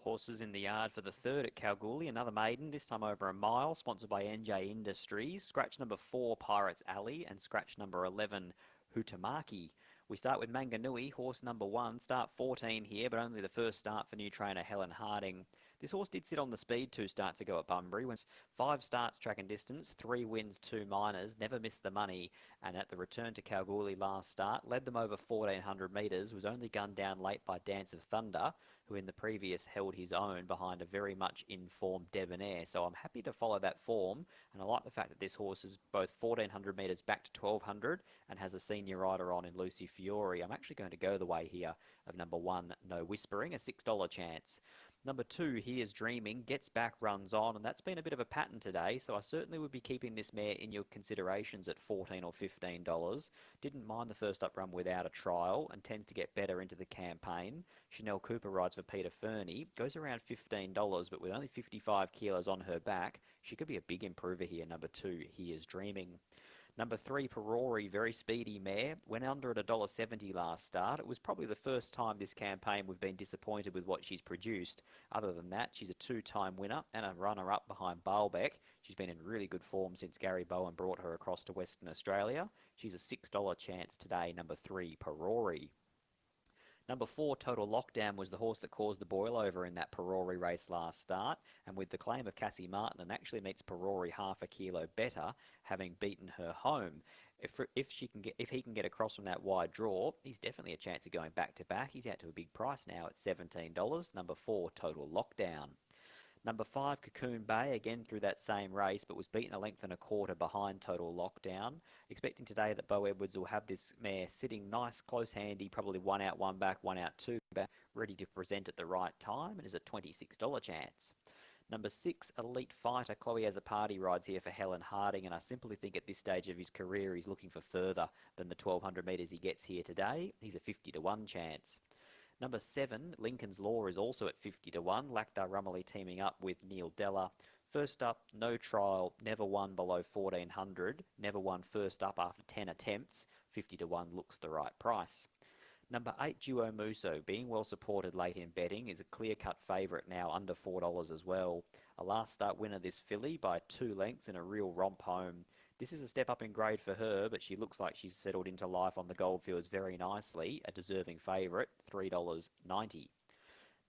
Horses in the yard for the third at Kalgoorlie, another maiden, this time over a mile, sponsored by NJ Industries. Scratch number 4, Pirates Alley, and scratch number 11, Hutamaki. We start with Manganui, horse number 1, start 14 here, but only the first start for new trainer Helen Harding. This horse did sit on the speed 2 starts ago at Bunbury. Went 5 starts track and distance, 3 wins, 2 minors, never missed the money. And at the return to Kalgoorlie last start, led them over 1,400 metres, was only gunned down late by Dance of Thunder, who in the previous held his own behind a very much informed Debonair. So I'm happy to follow that form, and I like the fact that this horse is both 1,400 metres back to 1,200 and has a senior rider on in Lucy Fiore. I'm actually going to go the way here of number 1, No Whispering, a $6 chance. Number 2, Here's Dreaming, gets back, runs on, and that's been a bit of a pattern today, so I certainly would be keeping this mare in your considerations at $14 or $15. Didn't mind the first up run without a trial and tends to get better into the campaign. Chanel Cooper rides for Peter Fernie, goes around $15, but with only 55 kilos on her back, she could be a big improver here. Number 2, Here's Dreaming. Number 3, Perori, very speedy mare, went under at $1.70 last start. It was probably the first time this campaign we've been disappointed with what she's produced. Other than that, she's a 2-time winner and a runner-up behind Baalbek. She's been in really good form since Gary Bowen brought her across to Western Australia. She's a $6 chance today, number 3, Perori. Number 4, Total Lockdown, was the horse that caused the boil-over in that Perori race last start, and with the claim of Cassie Martin, actually meets Perori half a kilo better, having beaten her home. If he can get across from that wide draw, he's definitely a chance of going back-to-back. He's out to a big price now at $17. Number 4, Total Lockdown. Number 5, Cocoon Bay, again through that same race, but was beaten a length and a quarter behind Total Lockdown. Expecting today that Bo Edwards will have this mare sitting nice, close handy, probably 1 out, 1 back, 1 out, 2 back, ready to present at the right time, and is a $26 chance. Number 6, Elite Fighter, Chloe As a Party, rides here for Helen Harding, and I simply think at this stage of his career he's looking for further than the 1,200 metres he gets here today. He's a 50-1 chance. Number 7, Lincoln's Law, is also at 50-1. Lactar Rumley teaming up with Neil Della. First up, no trial, never won below 1,400. Never won first up after 10 attempts. 50-1 looks the right price. Number 8, Duo Muso, being well supported late in betting, is a clear-cut favourite now, under $4 as well. A last start winner this filly by 2 lengths in a real romp home. This is a step up in grade for her, but she looks like she's settled into life on the goldfields very nicely. A deserving favourite, $3.90.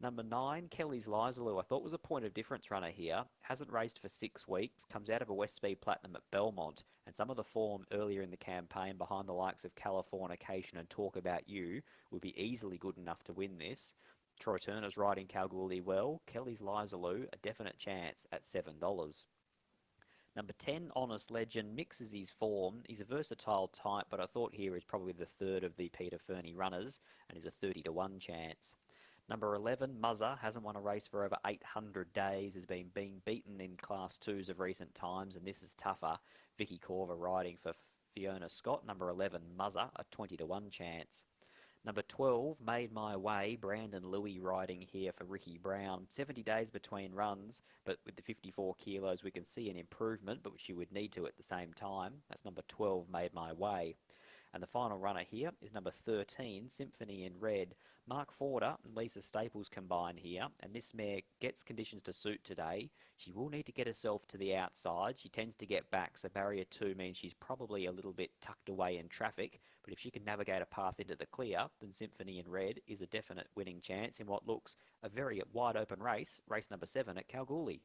Number 9, Kelly's Lisaloo, I thought was a point of difference runner here. Hasn't raced for 6 weeks, comes out of a West Speed Platinum at Belmont, and some of the form earlier in the campaign behind the likes of Californication and Talk About You would be easily good enough to win this. Troy Turner's riding Kalgoorlie well. Kelly's Lisaloo, a definite chance at $7. Number 10, Honest Legend, mixes his form. He's a versatile type, but I thought here is probably the third of the Peter Fernie runners and is a 30-1 chance. Number 11, Muzza, hasn't won a race for over 800 days, has been beaten in Class 2s of recent times, and this is tougher. Vicky Corver riding for Fiona Scott. Number 11, Muzza, a 20-1 chance. Number 12, Made My Way, Brandon Louis riding here for Ricky Brown. 70 days between runs, but with the 54 kilos, we can see an improvement, but which you would need to at the same time. That's number 12, Made My Way. And the final runner here is number 13, Symphony in Red. Mark Forder and Lisa Staples combine here, and this mare gets conditions to suit today. She will need to get herself to the outside. She tends to get back, so barrier 2 means she's probably a little bit tucked away in traffic, but if she can navigate a path into the clear, then Symphony in Red is a definite winning chance in what looks a very wide open race, race number 7 at Kalgoorlie.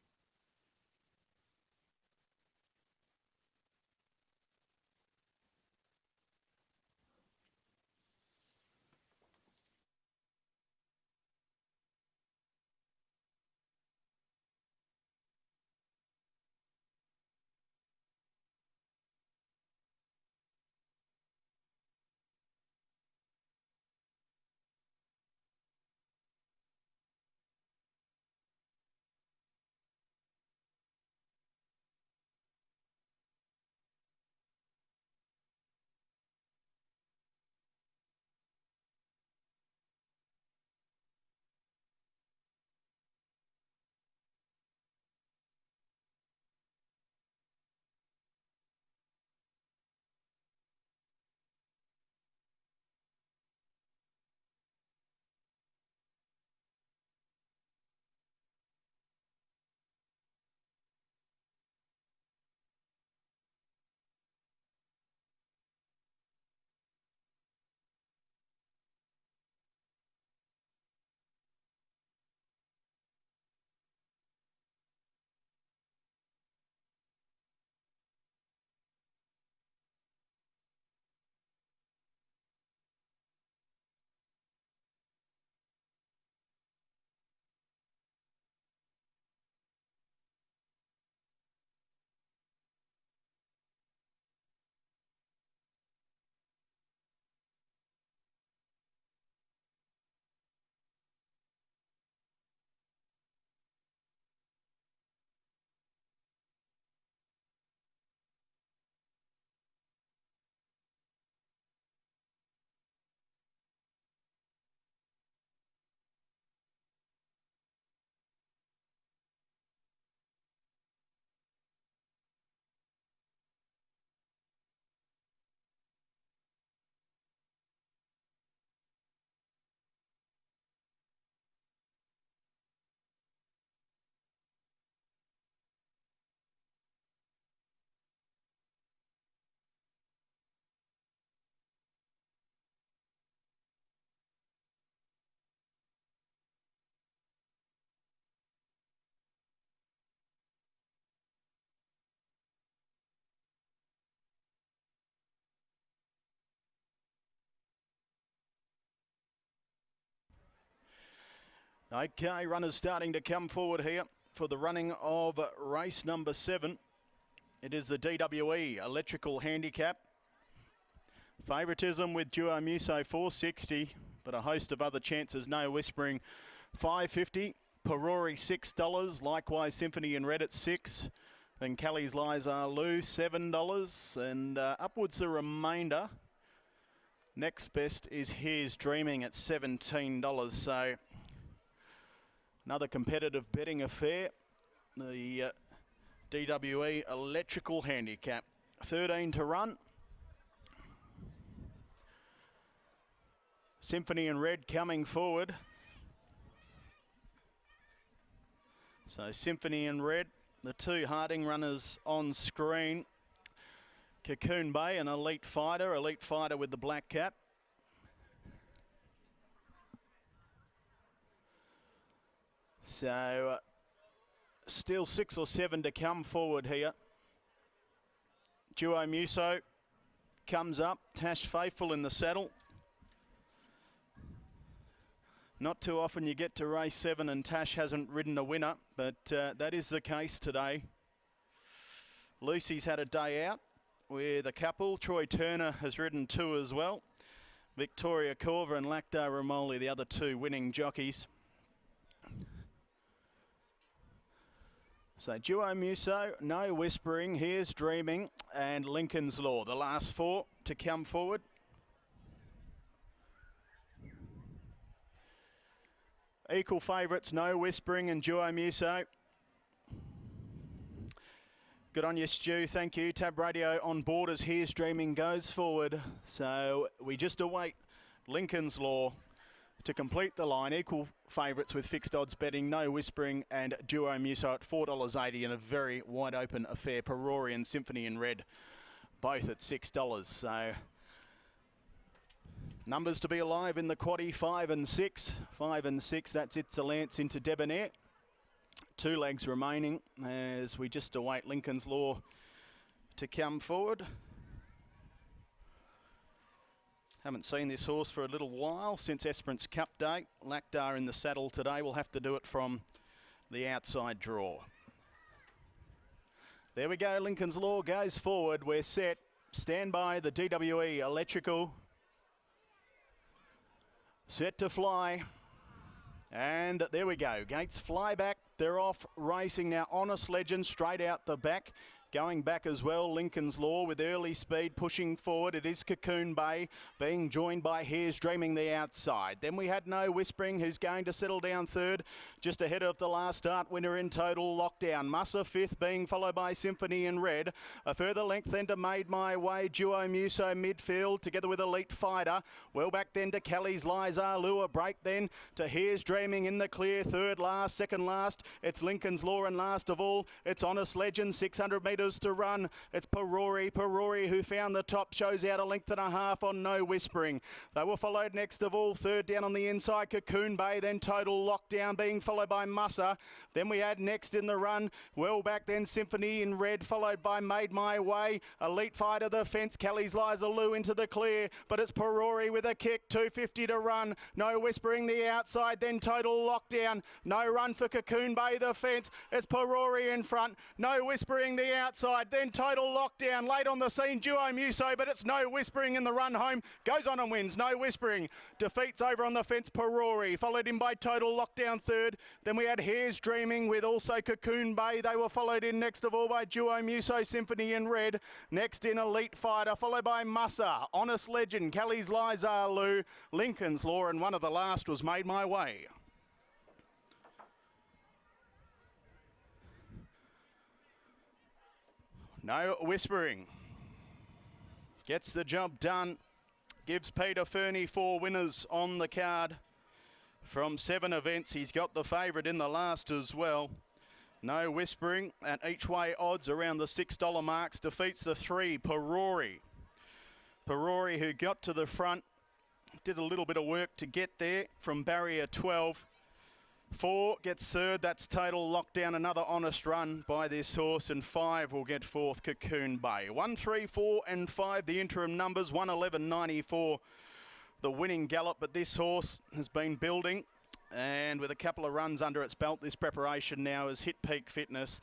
Okay, runners starting to come forward here for the running of race number 7. It is the DWE Electrical Handicap. Favouritism with Duo Muso 460, but a host of other chances. No Whispering 550. Perori $6. Likewise Symphony in Red at 6. Then Kelly's Lies Are Lou $7. And upwards the remainder. Next best is Here's Dreaming at $17. So another competitive betting affair. The DWE Electrical Handicap. 13 to run. Symphony in Red coming forward. So Symphony in Red, the 2 Harding runners on screen. Cocoon Bay, an elite fighter with the black cap. So still 6 or 7 to come forward here. Duo Muso comes up. Tash Faithful in the saddle. Not too often you get to race 7 and Tash hasn't ridden a winner, but that is the case today. Lucy's had a day out with a couple. Troy Turner has ridden 2 as well. Victoria Corver and Lactar Ramoli, the other 2 winning jockeys. So Duo Muso, No Whispering, Here's Dreaming, and Lincoln's Law, the last 4 to come forward. Equal favourites, No Whispering and Duo Muso. Good on you, Stu. Thank you. Tab Radio on board as Here's Dreaming goes forward. So we just await Lincoln's Law to complete the line. Equal favourites with fixed odds betting, No Whispering and Duo Muso at $4.80 in a very wide open affair. Perori and Symphony in Red both at $6. So numbers to be alive in the quaddie, 5 and 6. 5 and 6, that's It's a Lance into Debonair. 2 legs remaining as we just await Lincoln's Law to come forward. Haven't seen this horse for a little while, since Esperance Cup Day. Lactar in the saddle today. We'll have to do it from the outside draw. There we go, Lincoln's Law goes forward. We're set. Stand by, the DWE Electrical. Set to fly. And there we go. Gates fly back. They're off racing now. Honest Legend straight out the back. Going back as well, Lincoln's Law with early speed pushing forward. It is Cocoon Bay being joined by Here's Dreaming the outside. Then we had No Whispering, who's going to settle down third, just ahead of the last start winner in Total Lockdown. Mussa fifth, being followed by Symphony in Red. A further length then to Made My Way. Duo Muso midfield together with Elite Fighter. Well back then to Kelly's Lies Are Lou. A break then to Here's Dreaming in the clear. Third last, second last. It's Lincoln's Law, and last of all, it's Honest Legend. 600 metres to run. It's Perori who found the top, shows out a length and a half on No Whispering. They were followed next of all, third down on the inside, Cocoon Bay, then Total Lockdown being followed by Mussa. Then we had next in the run, well back then Symphony in Red, followed by Made My Way. Elite Fighter the fence, Kelly's Liza Lou into the clear, but it's Perori with a kick, 250 to run. No Whispering the outside, then Total Lockdown. No run for Cocoon Bay the fence. It's Perori in front. No Whispering the outside, then Total Lockdown. Late on the scene, Duo Muso, but it's No Whispering in the run home. Goes on and wins. No Whispering defeats over on the fence Perori, followed in by Total Lockdown third. Then we had Here's Dreaming with also Cocoon Bay. They were followed in next of all by Duo Muso, Symphony in Red. Next in Elite Fighter, followed by Mussa, Honest Legend, Kelly's Lies Are Lou, Lincoln's Law, and one of the last was Made My Way. No Whispering gets the job done. Gives Peter Fernie 4 winners on the card. From 7 events, he's got the favourite in the last as well. No Whispering, and each way odds around the $6 marks, defeats the 3, Perori. Perori, who got to the front, did a little bit of work to get there from barrier 12. 4 gets third, that's Total Lockdown, another honest run by this horse, and 5 will get fourth, Cocoon Bay. 1, 3, 4 and 5, the interim numbers, 111.94, the winning gallop, but this horse has been building And with a couple of runs under its belt, this preparation now has hit peak fitness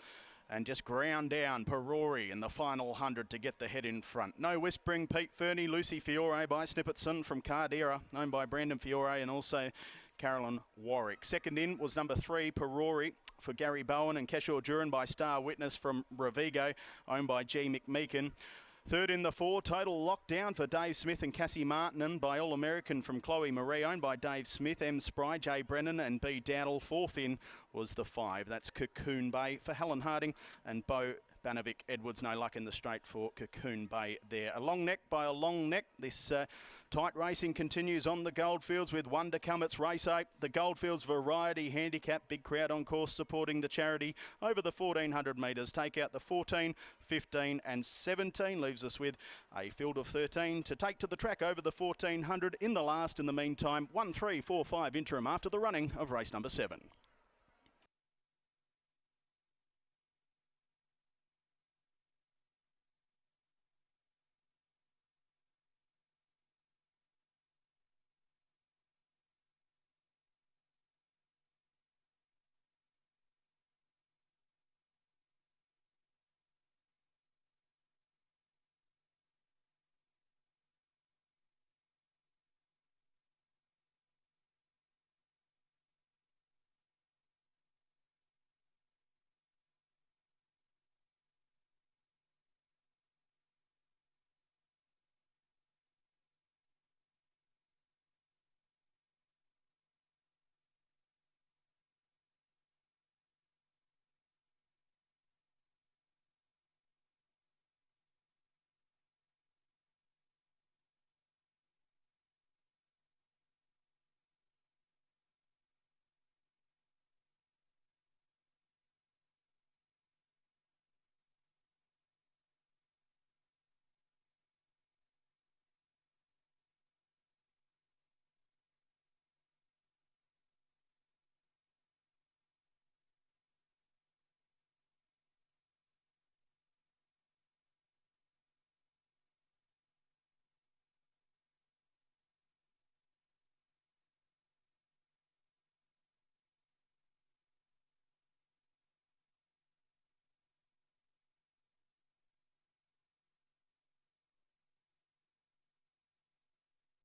and just ground down Perori in the final 100 to get the head in front. No whispering, Peter Fernie, Lucy Fiore by Snippertson from Cardera, owned by Brandon Fiore and also Carolyn Warwick. Second in was number 3, Perori, for Gary Bowen, and Keshore Duran by Star Witness from Ravigo, owned by G. McMeekin. Third in the 4, Total Lockdown for Dave Smith and Cassie Martin by All American from Chloe Marie, owned by Dave Smith, M. Spry, J. Brennan and B. Dowdle. Fourth in was the 5. That's Cocoon Bay for Helen Harding and Bo Banovic Edwards. No luck in the straight for Cocoon Bay there. A long neck by a long neck. This tight racing continues on the Goldfields with one to come. It's race 8. The Goldfields Variety Handicap. Big crowd on course supporting the charity over the 1400 metres. Take out the 14, 15 and 17. Leaves us with a field of 13 to take to the track over the 1400 in the last. In the meantime, 1, 3, 4, 5 interim after the running of race number 7.